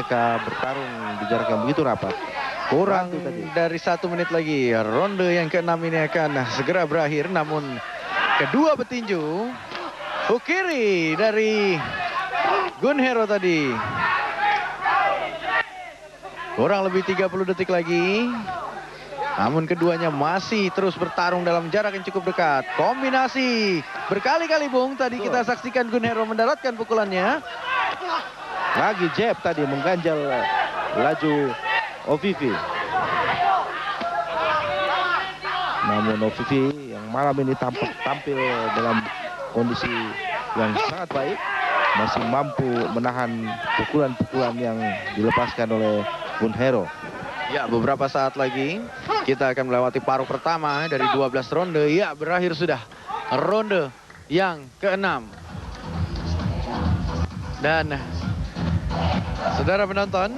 mereka bertarung di jarak yang begitu rapat. Kurang dari 1 menit lagi. Ronde yang ke-6 ini akan segera berakhir. Namun kedua petinju Hukiri dari Gunhero tadi. Kurang lebih 30 detik lagi. Namun keduanya masih terus bertarung dalam jarak yang cukup dekat. Kombinasi berkali-kali, Bung. Tadi kita saksikan Gunhero mendaratkan pukulannya. Lagi jab tadi mengganjal laju Ovivi. Namun Ovivi yang malam ini tampil dalam kondisi yang sangat baik. Masih mampu menahan pukulan-pukulan yang dilepaskan oleh Gunhero. Ya, beberapa saat lagi kita akan melewati paruh pertama dari 12 ronde. Ya, berakhir sudah ronde yang ke-6. Dan saudara penonton,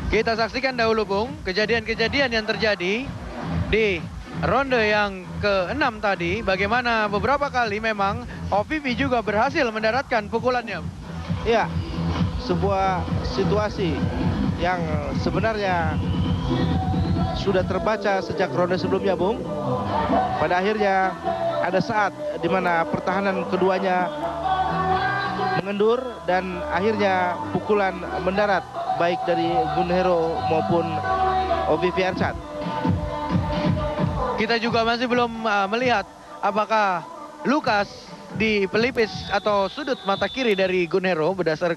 kita saksikan dahulu, Bung, kejadian-kejadian yang terjadi di ronde yang ke-6 tadi. Bagaimana beberapa kali memang Ovivi juga berhasil mendaratkan pukulannya. Ya, sebuah situasi yang sebenarnya sudah terbaca sejak ronde sebelumnya, Bung. Pada akhirnya ada saat di mana pertahanan keduanya mengendur dan akhirnya pukulan mendarat baik dari Gunhero maupun Ovivi Arsyad. Kita juga masih belum melihat apakah lukas di pelipis atau sudut mata kiri dari Gunhero berdasar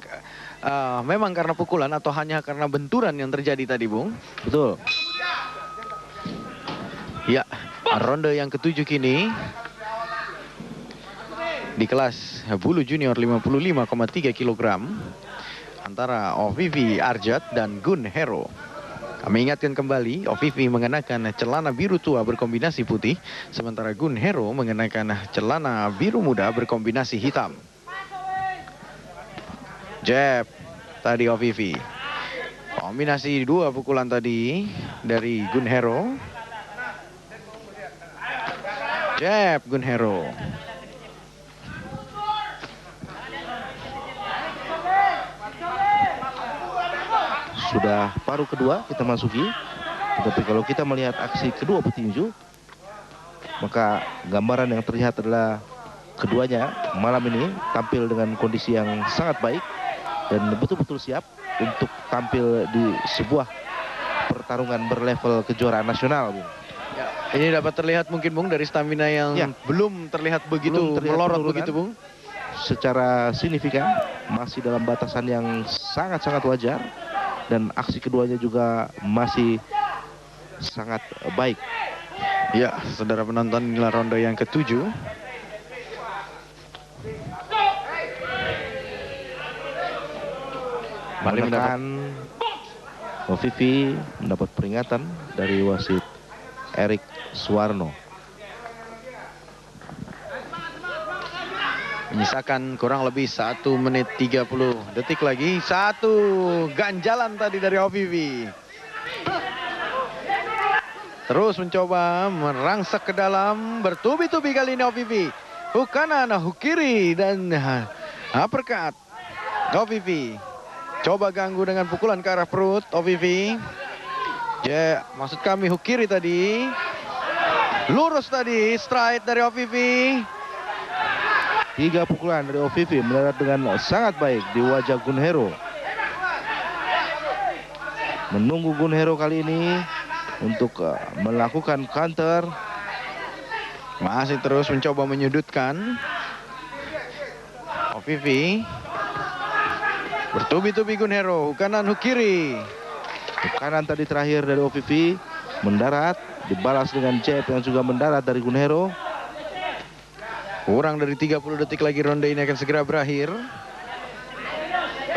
memang karena pukulan atau hanya karena benturan yang terjadi tadi, Bung. Betul. Ya, ronde yang ke-7 kini di kelas bulu junior 55,3 kg antara Ovivi Arsyad dan Gunhero. Kami ingatkan kembali, Ovivi mengenakan celana biru tua berkombinasi putih, sementara Gunhero mengenakan celana biru muda berkombinasi hitam. Jab tadi Ovivi. Kombinasi dua pukulan tadi dari Gunhero. Jab Gunhero. Sudah paruh kedua kita masuki. Tetapi kalau kita melihat aksi kedua petinju, maka gambaran yang terlihat adalah keduanya malam ini tampil dengan kondisi yang sangat baik dan betul-betul siap untuk tampil di sebuah pertarungan berlevel kejuaraan nasional, Bung. Ya, ini dapat terlihat mungkin, Bung, dari stamina yang belum terlihat begitu melorot begitu, Bung. Secara signifikan masih dalam batasan yang sangat-sangat wajar. Dan aksi keduanya juga masih sangat baik. Ya, saudara penonton, inilah ronde yang ke-7. Bahkan Ovivi mendapat peringatan dari wasit Erik Suwarno. Menyisakan kurang lebih 1 menit 30 detik lagi. Satu ganjalan tadi dari Ovivi. Terus mencoba merangsek ke dalam. Bertubi-tubi kali ini Ovivi. Kanan, Hukiri dan uppercut. Ovivi coba ganggu dengan pukulan ke arah perut Ovivi. Maksud kami Hukiri tadi. Lurus tadi, straight dari Ovivi. 3 pukulan dari Ovivi mendarat dengan sangat baik di wajah Gunhero. Menunggu Gunhero kali ini untuk melakukan counter. Masih terus mencoba menyudutkan Ovivi. Bertubi-tubi Gunhero, kanan Hukiri. Kanan tadi terakhir dari Ovivi mendarat, dibalas dengan jab yang juga mendarat dari Gunhero. Kurang dari 30 detik lagi ronde ini akan segera berakhir.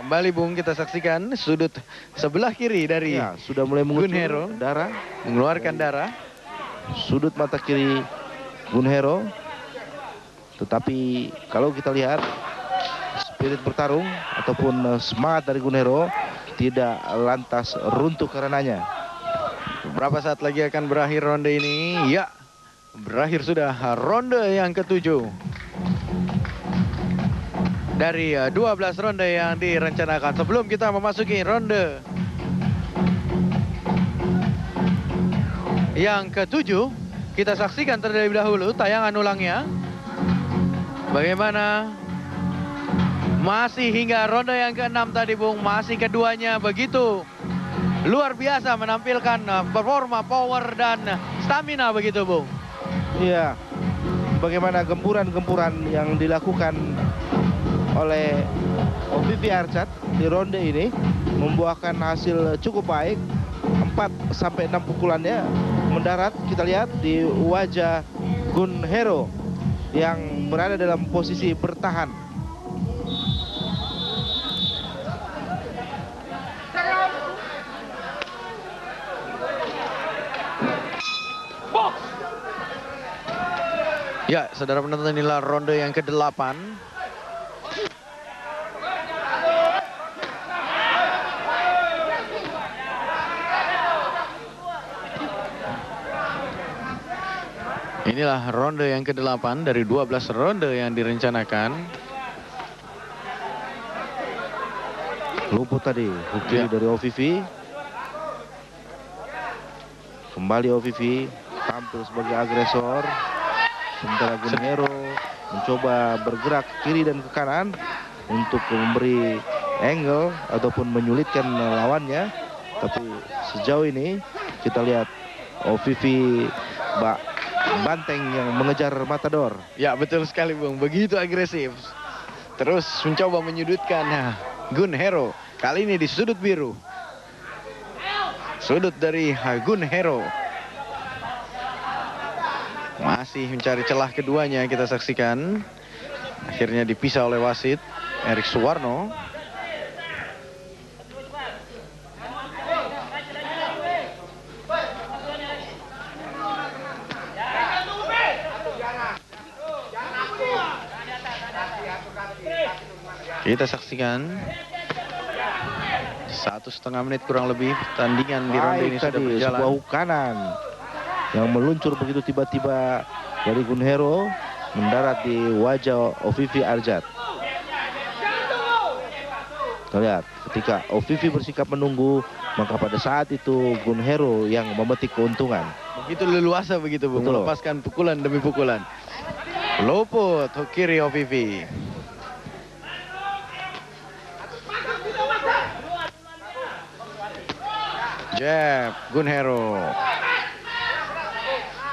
Kembali, Bung, kita saksikan sudut sebelah kiri dari sudah mulai Gunhero. Darah, mengeluarkan darah. Sudut mata kiri Gunhero. Tetapi kalau kita lihat spirit bertarung ataupun semangat dari Gunhero tidak lantas runtuh karenanya. Beberapa saat lagi akan berakhir ronde ini. Ya, berakhir sudah ronde yang ke-7. dari 12 ronde yang direncanakan. Sebelum kita memasuki ronde yang ke-7, kita saksikan terlebih dahulu tayangan ulangnya. Bagaimana masih hingga ronde yang ke-6 tadi, Bung, masih keduanya begitu luar biasa menampilkan performa, power, dan stamina begitu, Bung. Iya, bagaimana gempuran-gempuran yang dilakukan oleh OVV Arjat di ronde ini membuahkan hasil cukup baik. 4-6 pukulannya mendarat, kita lihat di wajah Gun Hero yang berada dalam posisi bertahan. Ya, saudara penonton, inilah ronde yang ke-8. Inilah ronde yang ke-8 dari 12 ronde yang direncanakan. Luput tadi Hukiri dari OVV. Kembali OVV tampil sebagai agresor. Sementara Gun Hero mencoba bergerak kiri dan ke kanan untuk memberi angle ataupun menyulitkan lawannya. Tapi sejauh ini kita lihat OVV banteng yang mengejar Matador. Ya, betul sekali, Bung. Begitu agresif. Terus mencoba menyudutkan Gun Hero. Kali ini di sudut biru. Sudut dari Gun Hero. Masih mencari celah keduanya, kita saksikan. Akhirnya dipisah oleh wasit Erik Suwarno. Kita saksikan 1,5 menit kurang lebih pertandingan di ronde ini sudah berjalan. Sebuah kanan yang meluncur begitu tiba-tiba dari Gun Hero mendarat di wajah OVV Arjat. Kita lihat ketika OVV bersikap menunggu, maka pada saat itu Gun Hero yang memetik keuntungan. Begitu leluasa begitu, Bung, melepaskan pukulan demi pukulan. Luput Hukiri OVV. Jab Gun Hero.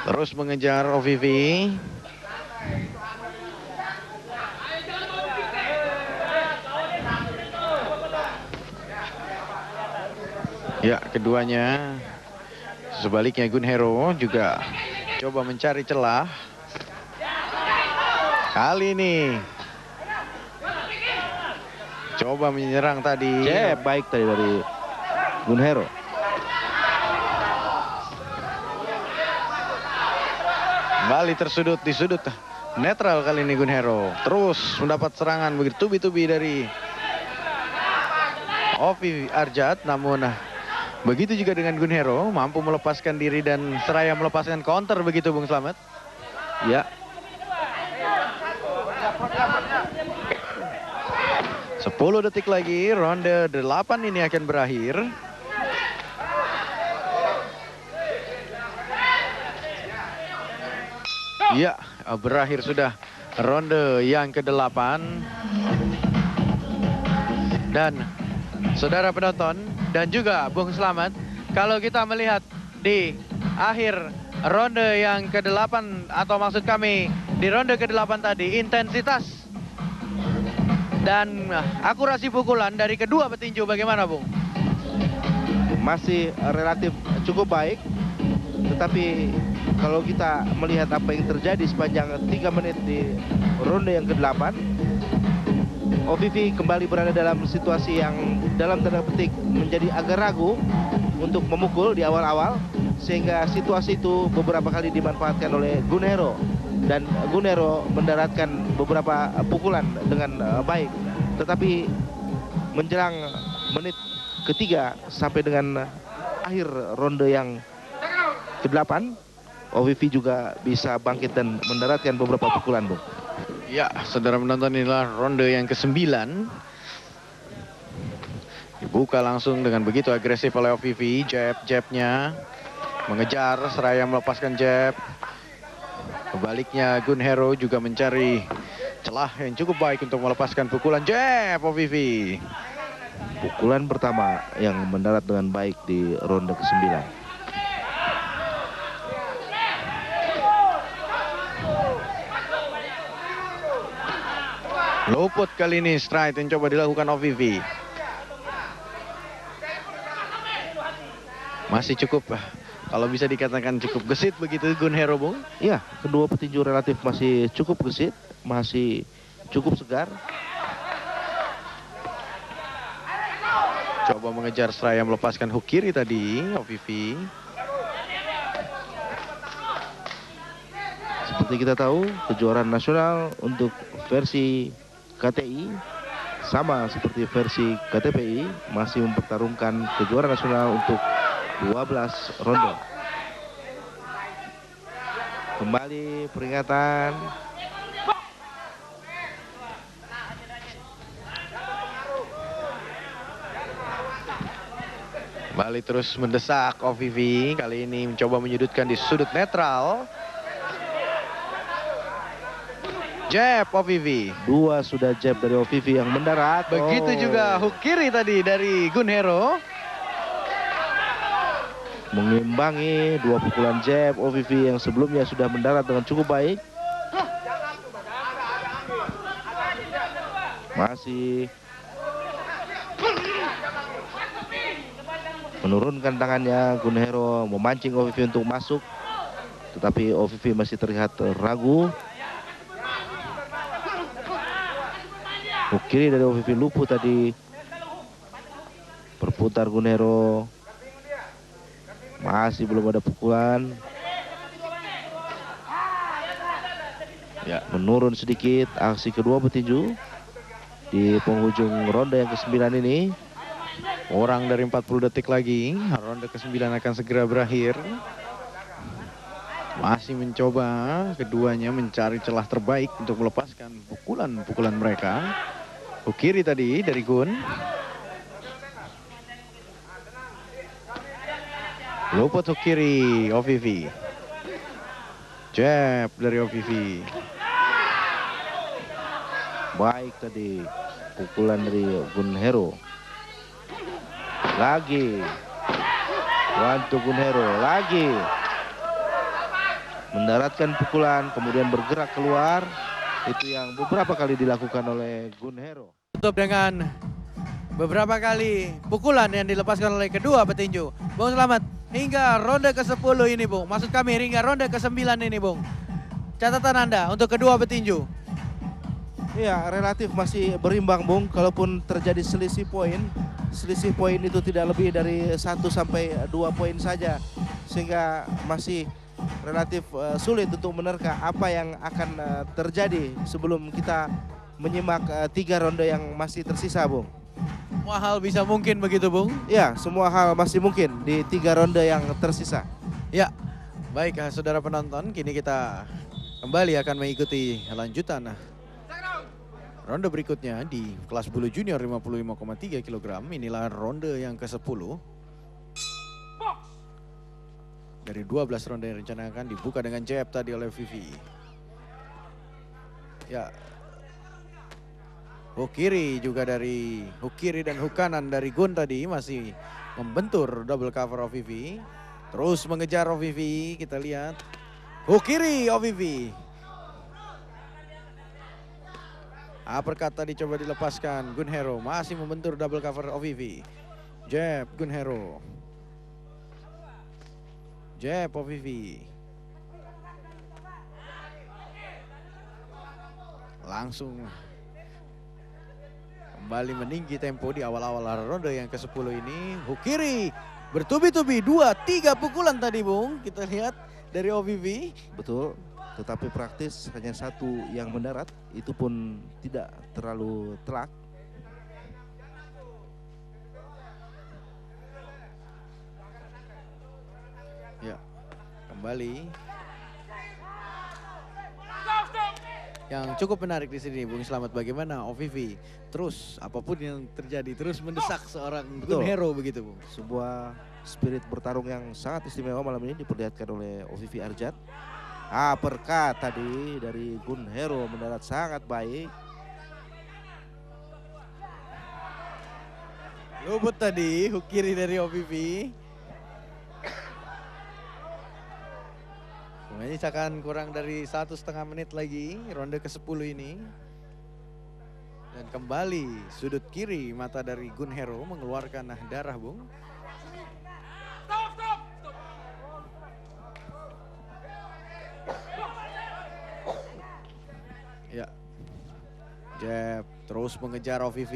Terus mengejar OVV. Ya, keduanya. Sebaliknya Gun Hero juga coba mencari celah. Kali ini coba menyerang tadi. Jab baik tadi dari Gun Hero. Kembali tersudut di sudut netral kali ini Gun Hero. Terus mendapat serangan begitu tubi-tubi dari OVV Arjat. Namun begitu juga dengan Gun Hero, mampu melepaskan diri dan seraya melepaskan counter begitu, Bung Slamet. Ya. 10 detik lagi, ronde 8 ini akan berakhir. Ya, berakhir sudah ronde yang ke-8. Dan saudara penonton dan juga Bung Slamet, kalau kita melihat di akhir ronde yang ke-8, atau maksud kami di ronde ke-8 tadi, intensitas dan akurasi pukulan dari kedua petinju bagaimana, Bung? Masih relatif cukup baik. Tetapi kalau kita melihat apa yang terjadi sepanjang 3 menit di ronde yang ke-8, OVV kembali berada dalam situasi yang dalam tanda petik menjadi agak ragu untuk memukul di awal-awal, sehingga situasi itu beberapa kali dimanfaatkan oleh Gun Hero, dan Gun Hero mendaratkan beberapa pukulan dengan baik. Tetapi menjelang menit ketiga sampai dengan akhir ronde yang ke-8, OVV juga bisa bangkit dan mendaratkan beberapa pukulan, Bung. Ya, saudara menonton, inilah ronde yang ke-9. Dibuka langsung dengan begitu agresif oleh OVV. Jab-jabnya mengejar, seraya melepaskan jab. Kebaliknya Gun Hero juga mencari celah yang cukup baik untuk melepaskan pukulan jab OVV. Pukulan pertama yang mendarat dengan baik di ronde ke-9. Luput kali ini strike yang coba dilakukan OVV. Masih cukup, kalau bisa dikatakan cukup gesit begitu Gun Hero, Bung. Ya, kedua petinju relatif masih cukup gesit, masih cukup segar. Coba mengejar seraya melepaskan hook kiri tadi OVV. Seperti kita tahu, kejuaraan nasional untuk versi KTI sama seperti versi KTPI masih mempertarungkan kejuaraan nasional untuk 12 ronde. Kembali peringatan. Kembali terus mendesak OVV. Kali ini mencoba menyudutkan di sudut netral. Jab OVV. Dua sudah jab dari OVV yang mendarat. Begitu juga hook kiri tadi dari Gun Hero. Mengimbangi dua pukulan jab OVV yang sebelumnya sudah mendarat dengan cukup baik. Masih menurunkan tangannya Gun Hero, memancing OVV untuk masuk. Tetapi OVV masih terlihat ragu. Hook kiri dari OVV luput tadi. Berputar Gun Hero. Masih belum ada pukulan. Ya. Menurun sedikit aksi kedua petinju di penghujung ronde yang ke-9 ini. Kurang dari 40 detik lagi, ronde ke-9 akan segera berakhir. Masih mencoba keduanya mencari celah terbaik untuk melepaskan pukulan-pukulan mereka. Hook kiri tadi dari Gun. Luput hook kiri OVV. Jab dari OVV. Baik tadi pukulan dari Gun Hero. Lagi. Wantu Gun Hero. Lagi. Mendaratkan pukulan kemudian bergerak keluar. Itu yang beberapa kali dilakukan oleh Gun Hero. Tutup dengan beberapa kali pukulan yang dilepaskan oleh kedua petinju. Bung Selamat, hingga ronde ke-10 ini Bung. Maksud kami hingga ronde ke-9 ini Bung. Catatan Anda untuk kedua petinju. Iya, relatif masih berimbang Bung. Kalaupun terjadi selisih poin itu tidak lebih dari 1 sampai 2 poin saja. Sehingga masih relatif sulit untuk menerka apa yang akan terjadi sebelum kita menyimak 3 ronde yang masih tersisa Bung. Semua hal bisa mungkin begitu Bung. Ya, semua hal masih mungkin di 3 ronde yang tersisa. Ya, baik saudara penonton, kini kita kembali akan mengikuti lanjutan ronde berikutnya di kelas bulu junior 55,3 kg. Inilah ronde yang ke-10. Dari 12 ronde yang rencanakan dibuka dengan jab tadi oleh Vivi. Ya. Hook kiri juga dari hook kiri dan hook kanan dari Gun tadi masih membentur double cover OVV. Terus mengejar OVV, kita lihat. Hook kiri OVV. Uppercut tadi coba dilepaskan Gun Hero, masih membentur double cover OVV. Jab Gun Hero. Jab OVV. Langsung kembali meninggi tempo di awal-awal ronde yang ke-10 ini. Hook kiri bertubi-tubi 2-3 pukulan tadi Bung. Kita lihat dari OVV. Betul, tetapi praktis hanya 1 yang mendarat. Itu pun tidak terlalu telak. Ya, kembali. yang cukup menarik di sini, Bung Slamet. Bagaimana OVV terus apapun yang terjadi terus mendesak seorang Betul. Gun Hero begitu, Bung. Sebuah spirit bertarung yang sangat istimewa malam ini diperlihatkan oleh OVV Arjat. Uppercut tadi dari Gun Hero mendarat sangat baik. Luput tadi hook kiri dari OVV. Menyisakan kurang dari 1,5 menit lagi ronde ke-10 ini. Dan kembali sudut kiri mata dari Gun Hero mengeluarkan darah, Bung. Ya. Jab terus mengejar OVV.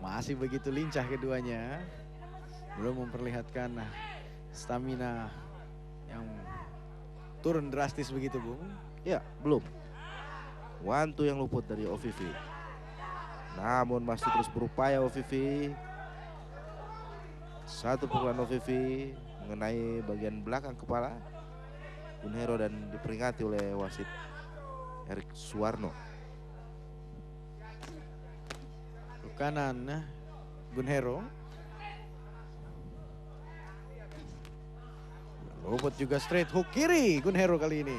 Masih begitu lincah keduanya. Belum memperlihatkan stamina yang turun drastis begitu, Bung. Ya, belum. One two yang luput dari OVV. Namun masih terus berupaya OVV. Satu pukulan OVV mengenai bagian belakang kepala Gun Hero dan diperingati oleh wasit Erik Suwarno. Ke kanan Gun Hero. Luput juga straight hook kiri Gun Hero kali ini.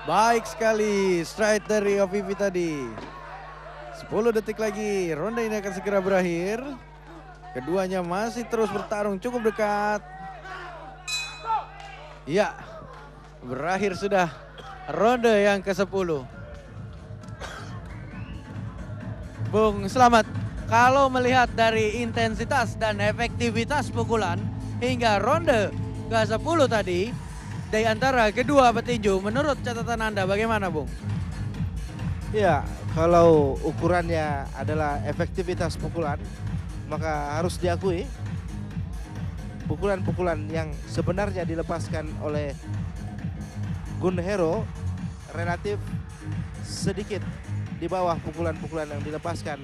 Baik sekali strike dari OVV tadi. 10 detik lagi ronde ini akan segera berakhir. Keduanya masih terus bertarung cukup dekat. Ya, berakhir sudah ronde yang ke-10. Bung Slamet, kalau melihat dari intensitas dan efektivitas pukulan hingga ronde ke-10 tadi, dari antara kedua petinju, menurut catatan Anda bagaimana, Bung? Ya, kalau ukurannya adalah efektivitas pukulan, maka harus diakui pukulan-pukulan yang sebenarnya dilepaskan oleh Gun Hero relatif sedikit di bawah pukulan-pukulan yang dilepaskan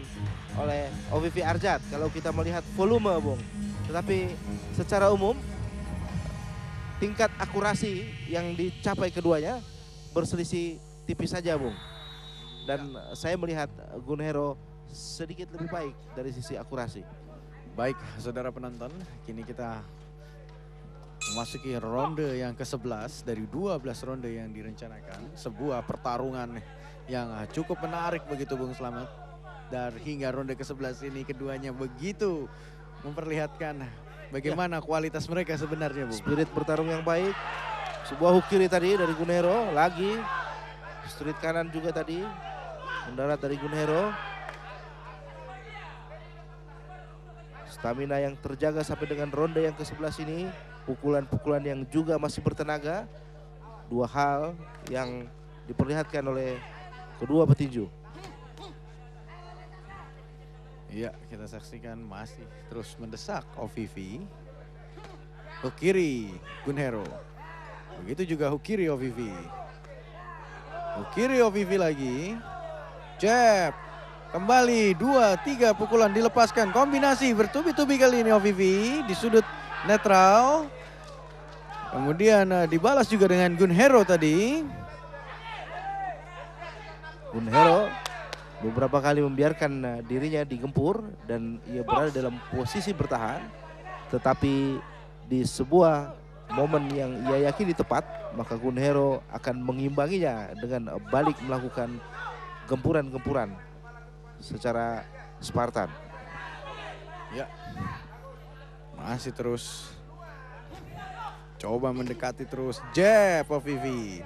oleh OVV Arjat kalau kita melihat volume, Bung. Tetapi secara umum tingkat akurasi yang dicapai keduanya berselisih tipis saja, Bung. Dan saya melihat Gun Hero sedikit lebih baik dari sisi akurasi. Baik, saudara penonton, kini kita memasuki ronde yang ke-11 dari 12 ronde yang direncanakan. Sebuah pertarungan yang cukup menarik begitu, Bung Slamet. Dan hingga ronde ke-11 ini keduanya begitu memperlihatkan bagaimana kualitas mereka sebenarnya, Bung. Spirit bertarung yang baik. Sebuah hook kiri tadi dari Gun Hero, lagi straight kanan juga tadi mendarat dari Gun Hero. Stamina yang terjaga sampai dengan ronde yang ke-11 ini. Pukulan-pukulan yang juga masih bertenaga. Dua hal yang diperlihatkan oleh kedua petinju. Iya, kita saksikan masih terus mendesak OVV. Hook kiri Gun Hero. Begitu juga hook kiri OVV. Hook kiri OVV lagi. Jab. Kembali 2-3 pukulan dilepaskan. Kombinasi bertubi-tubi kali ini OVV di sudut netral. Kemudian dibalas juga dengan Gun Hero tadi. Gun Hero beberapa kali membiarkan dirinya digempur dan ia berada dalam posisi bertahan. Tetapi di sebuah momen yang ia yakini tepat, maka Gun Hero akan mengimbanginya dengan balik melakukan gempuran-gempuran secara Spartan. Ya, masih terus coba mendekati terus jab OVV.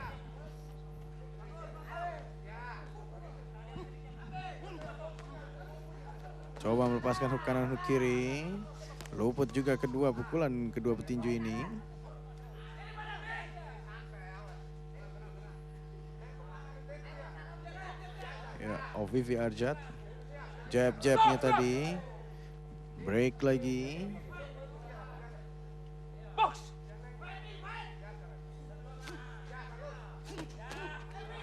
Coba melepaskan hook kanan hook kiri. Luput juga kedua pukulan kedua petinju ini. Ya, OVV Arjat. Jab-jabnya tadi. Break lagi.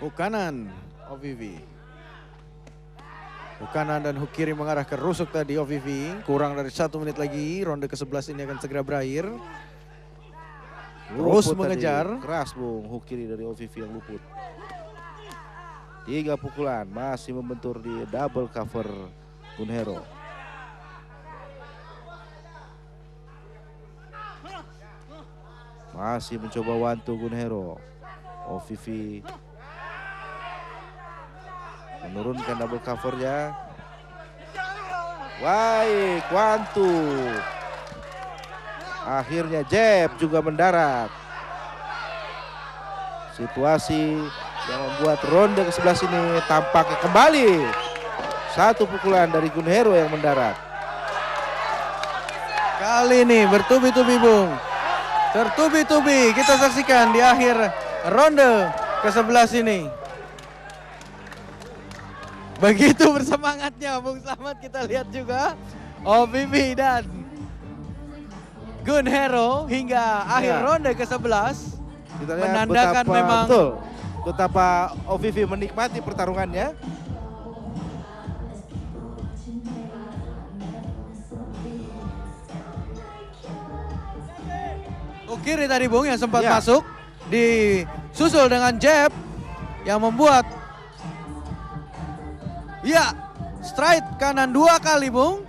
Hook kanan OVV. Hook kanan dan hook kiri mengarah ke rusuk tadi OVV. Kurang dari 1 menit lagi. Ronde ke-11 ini akan segera berakhir. Terus Luput mengejar. tadi. Keras Bung, hook kiri dari OVV yang luput. 3 pukulan masih membentur di double cover Gunhero. Masih mencoba wantu Gunhero. OVV menurunkan double covernya. Baik, wantu. Akhirnya jab juga mendarat. Situasi yang membuat ronde ke-11 ini tampaknya kembali. 1 pukulan dari Gunhero yang mendarat. Kali ini bertubi-tubi Bung. Tertubi-tubi kita saksikan di akhir ronde ke-11 ini. Begitu bersemangatnya Bung Slamet, kita lihat juga OVV dan Gunhero hingga akhir Ya. ronde ke-11 Kita lihat menandakan betapa, memang betul, betapa OVV menikmati pertarungannya. hook kiri tadi Bung yang sempat Ya. masuk, disusul dengan jab yang membuat straight kanan 2 kali Bung.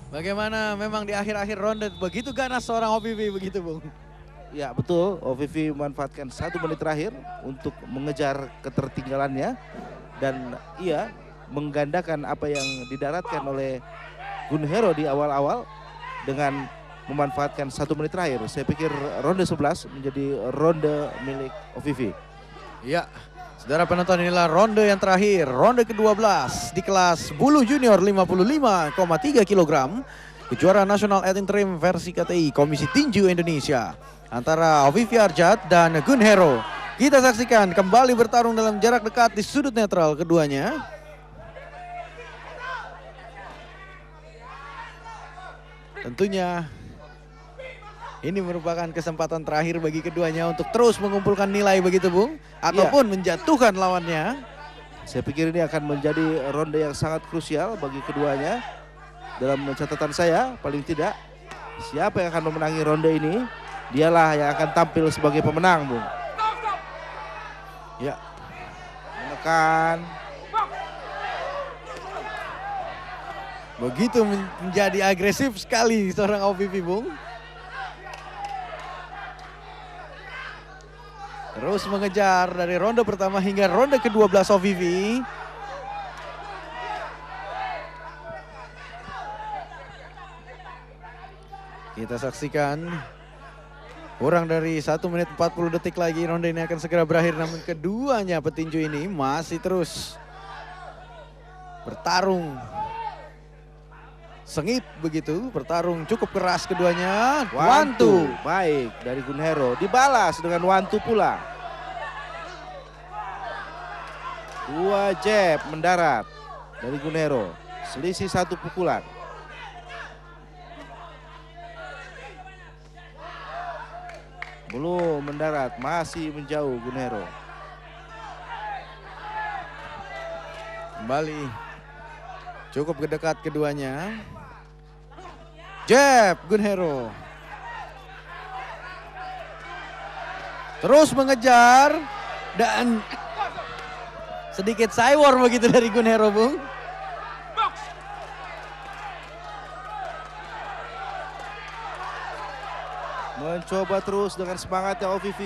Bagaimana memang di akhir-akhir ronde begitu ganas seorang OVV begitu Bung. Ya betul, OVV memanfaatkan 1 menit terakhir untuk mengejar ketertinggalannya. Dan ia menggandakan apa yang didaratkan oleh Gunhero di awal-awal dengan memanfaatkan 1 menit terakhir. Saya pikir ronde 11 menjadi ronde milik OVV. Ya, saudara penonton, inilah ronde yang terakhir, ronde ke-12 di kelas bulu junior 55,3 kg. Kejuaraan nasional at interim versi KTI Komisi Tinju Indonesia antara OVV Arjat dan Gunhero. Kita saksikan kembali bertarung dalam jarak dekat di sudut netral keduanya. Tentunya ini merupakan kesempatan terakhir bagi keduanya untuk terus mengumpulkan nilai begitu Bung, ataupun menjatuhkan lawannya. Saya pikir ini akan menjadi ronde yang sangat krusial bagi keduanya. Dalam catatan saya, paling tidak siapa yang akan memenangi ronde ini, dialah yang akan tampil sebagai pemenang, Bung. Ya, Menekan. begitu menjadi agresif sekali seorang OVV Bung. Terus mengejar dari ronde pertama hingga ronde ke-12 OVV. Kita saksikan kurang dari 1 menit 40 detik lagi ronde ini akan segera berakhir. Namun keduanya petinju ini masih terus bertarung. Sengit begitu, bertarung cukup keras keduanya. Wantu. Baik dari Gunhero. Dibalas dengan wantu pula. 2 jab mendarat dari Gunhero. Selisih 1 pukulan. Belum mendarat, masih menjauh Gunhero. Kembali cukup dekat keduanya. Jab Gunhero. Terus mengejar dan sedikit cywar begitu dari Gunhero Bung. Mencoba terus dengan semangatnya OVV.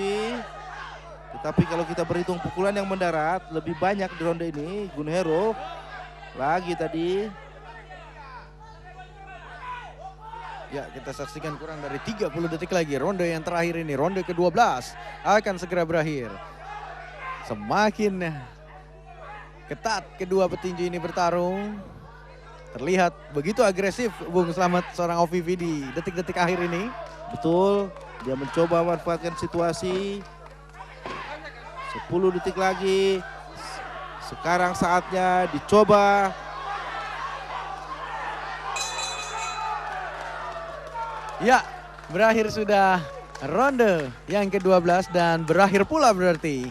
Tetapi kalau kita berhitung pukulan yang mendarat lebih banyak di ronde ini. Gunhero lagi tadi. Ya, kita saksikan kurang dari 30 detik lagi. Ronde yang terakhir ini, ronde ke-12 akan segera berakhir. Semakin ketat kedua petinju ini bertarung. Terlihat begitu agresif Bung Slamet seorang OVV di detik-detik akhir ini. Betul, dia mencoba memanfaatkan situasi. 10 detik lagi. Sekarang saatnya dicoba. Ya, berakhir sudah ronde yang ke-12 dan berakhir pula berarti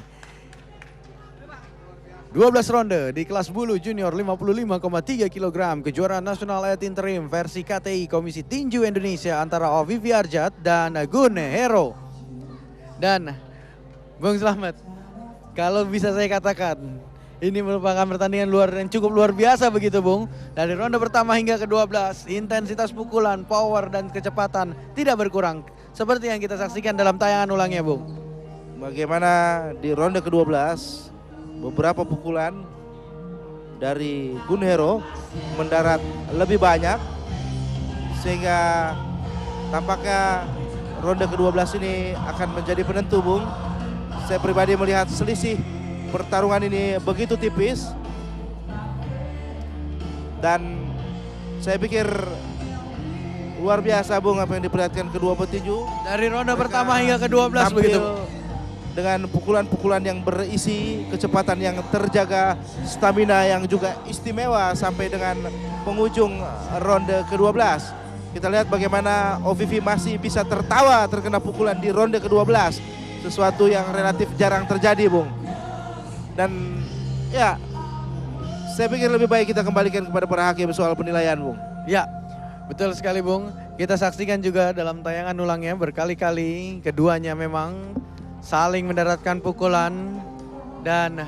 12 ronde di kelas bulu junior 55,3 kg kejuaraan nasional AT interim versi KTI Komisi Tinju Indonesia antara Ovivi Arjat dan Gun Hero. Dan Bung Slamet, kalau bisa saya katakan ini merupakan pertandingan yang cukup luar biasa begitu Bung. Dari ronde pertama hingga ke-12 intensitas pukulan, power dan kecepatan tidak berkurang seperti yang kita saksikan dalam tayangan ulangnya Bung. Bagaimana di ronde ke-12 beberapa pukulan dari Gun Hero mendarat lebih banyak sehingga tampaknya ronde ke-12 ini akan menjadi penentu Bung. Saya pribadi melihat selisih pertarungan ini begitu tipis dan saya pikir luar biasa Bung apa yang diperlihatkan kedua petinju. Dari ronde pertama hingga ke-12 begitu. Dengan pukulan-pukulan yang berisi, kecepatan yang terjaga, stamina yang juga istimewa sampai dengan penghujung ronde ke-12. Kita lihat bagaimana OVV masih bisa tertawa terkena pukulan di ronde ke-12. Sesuatu yang relatif jarang terjadi Bung. Dan ya, saya pikir lebih baik kita kembalikan kepada para hakim soal penilaian Bung. Ya, betul sekali Bung. Kita saksikan juga dalam tayangan ulangnya berkali-kali keduanya memang saling mendaratkan pukulan dan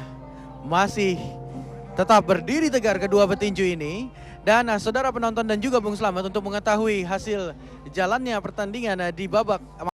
masih tetap berdiri tegar kedua petinju ini. Dan saudara penonton dan juga Bung Slamet untuk mengetahui hasil jalannya pertandingan di babak